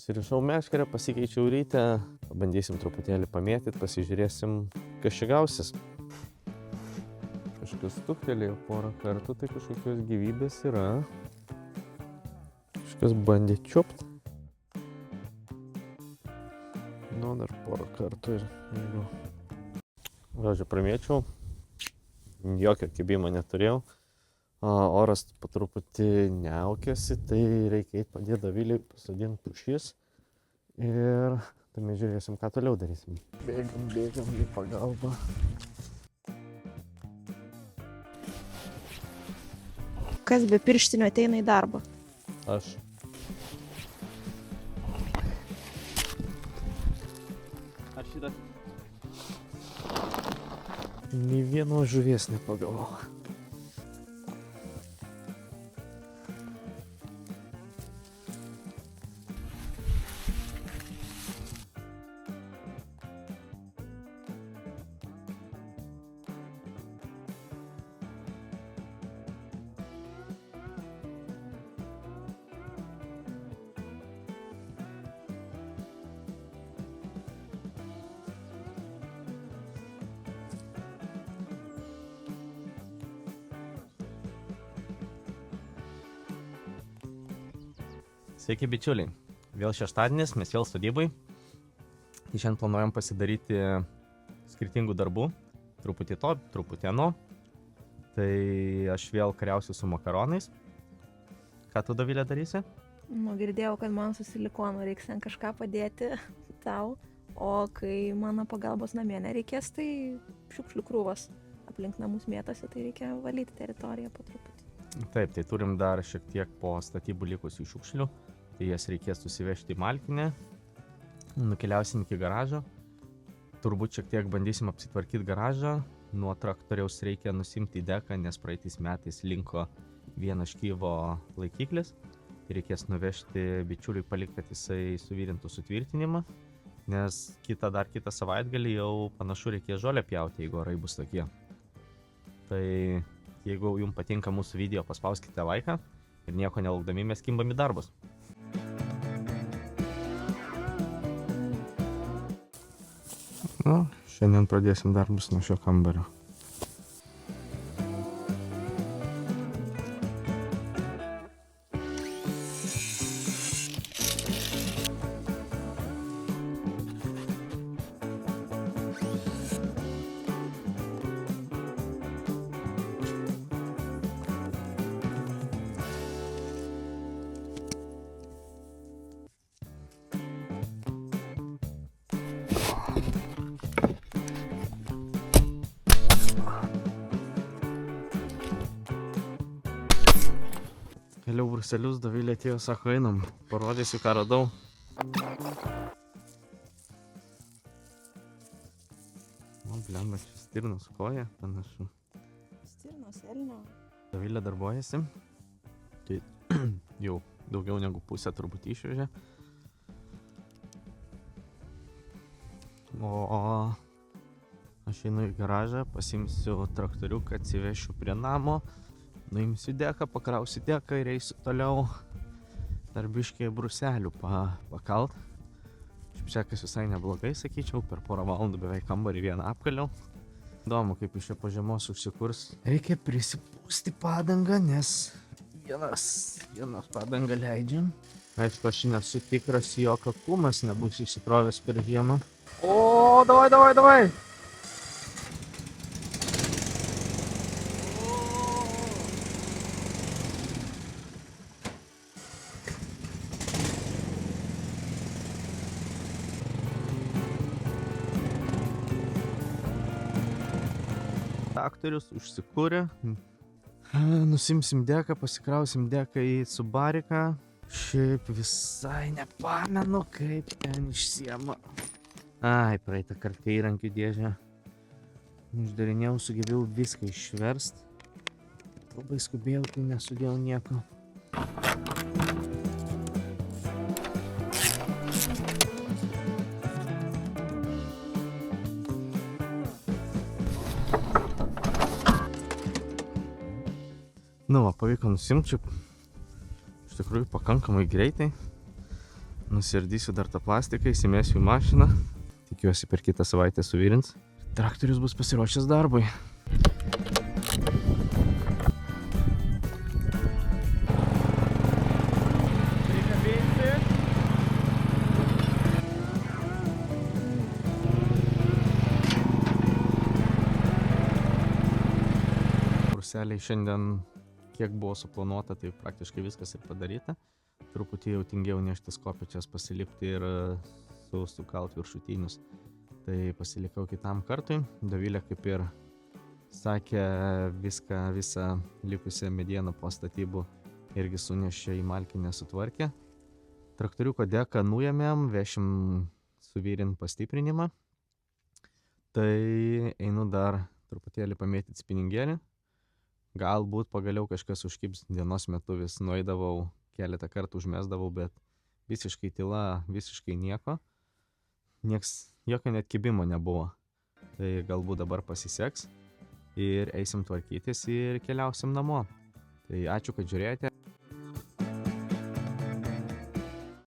Susirišau meškerę, pasikeičiau ryte, pabandysim truputėlį pamėtyti, pasižiūrėsim, kas čia gausis. Kažkas stuktelėjo porą kartų, tai kažkokios gyvybės yra. Kažkas bandė čiupt. Nu, dar porą kartų ir jeigu... Žodžiu, pramėčiau. Jokio kibimo neturėjau. Oras po truputį neaukėsi, tai reikia eit padėti Dovilei pasodinti pušis. Ir tai mes žiūrėsim, ką toliau darysim. Bėgam į pagalbą. Kas be pirštinių ateina į darbą? Aš. Aš šitą. Nė vienos žuvies nepagavau. Sveiki bičiuliai, vėl šeštadienis, mes vėl sodybai. Šiandien planuojam pasidaryti skirtingų darbų, truputį to, truputį ano. Tai aš vėl kariausiu su makaronais. Ką tu, Dovilė, darysi? Nu, girdėjau, kad man su silikonu reiks ten kažką padėti tau, o kai mano pagalbos namie nereikės, tai šiukšlių krūvos aplink namus mėtosi, tai reikia valyti teritoriją po truputį. Taip, tai turim dar šiek tiek po statybų likusių šiukšlių. Tai jas reikės susivežti į malkinę. Nukeliausim iki garažo. Turbūt šiek tiek bandysim apsitvarkyti garažą. Nuo traktoriaus reikia nusimti deką, nes praeitais metais linko vieno škyvo laikiklis. Tai reikės nuvežti bičiuliui palikti, kad jisai suvirintų sutvirtinimą. Nes kitą savaitgalį jau panašu reikės žolę pjauti, jeigu orai bus tokie. Tai jeigu jums patinka mūsų video, paspauskite laiką ir nieko nelaukdami mes kimbam į darbus. Nu, šiandien pradėsim darbus nuo šio kambario. Keliau bruselius, Dovilė atėjo, sako, einam, parodysiu, ką radau. O, blemba, čia stirnos koja, panašu. Stirnos, elnio. Dovilė darbuojasi. Tai jau daugiau negu pusę turbūt išvežė. O aš einu į garažą, pasimsiu traktoriuką, atsivešiu prie namo. Nuimsiu deką, pakrausiu deką ir eisiu toliau dar biškį bruselių pakalt. Šiaip sekas visai neblogai, sakyčiau, per porą valandų beveik kambarį vieną apkaliau. Įdomu, kaip iš čia po žiemos užsikurs. Reikia prisipūsti padangą, nes vienas padangą leidžiam. Aišku, aš nesu tikras, jog akumas nebus įsikrovęs per žiemą. O, davai! Traktorius užsikūrė. Nusimsim deką, pasikrausim deką į Subariką. Šiaip visai nepamenu, kaip ten išsiema. Ai, praeitą kartą įrankių dėžę. Uždarinėjau, sugebėjau viską išverst. Labai skubėjau, tai nesudėjau nieko. Nu, va, pavyko nusimti iš tikrųjų pakankamai greitai. Nusirdysiu dar tą plastiką, įsimėsiu į mašiną. Tikiuosi per kitą savaitę suvirins. Traktorius bus pasiruošęs darbui. Ruseliai šiandien, kiek buvo suplanuota, tai praktiškai viskas ir padaryta. Truputį jau tingiau neštis kopėčias, pasilipti ir sukalt viršutinius. Tai pasilikau kitam kartui. Dovilė, kaip ir sakė, visą likusią medieną po statybų irgi sunešė į malkinę, sutvarkė. Traktoriuko deką nuėmėm, vešim suvirint pastiprinimą. Tai einu dar truputėlį pamėtyti spiningėlį. Galbūt pagaliau kažkas užkibs. Dienos metu vis nueidavau, keletą kartų užmesdavau, bet visiškai tyla, visiškai nieko. Jokio net kibimo nebuvo. Tai galbūt dabar pasiseks ir eisim tvarkytis ir keliausim namo. Tai ačiū, kad žiūrėjote.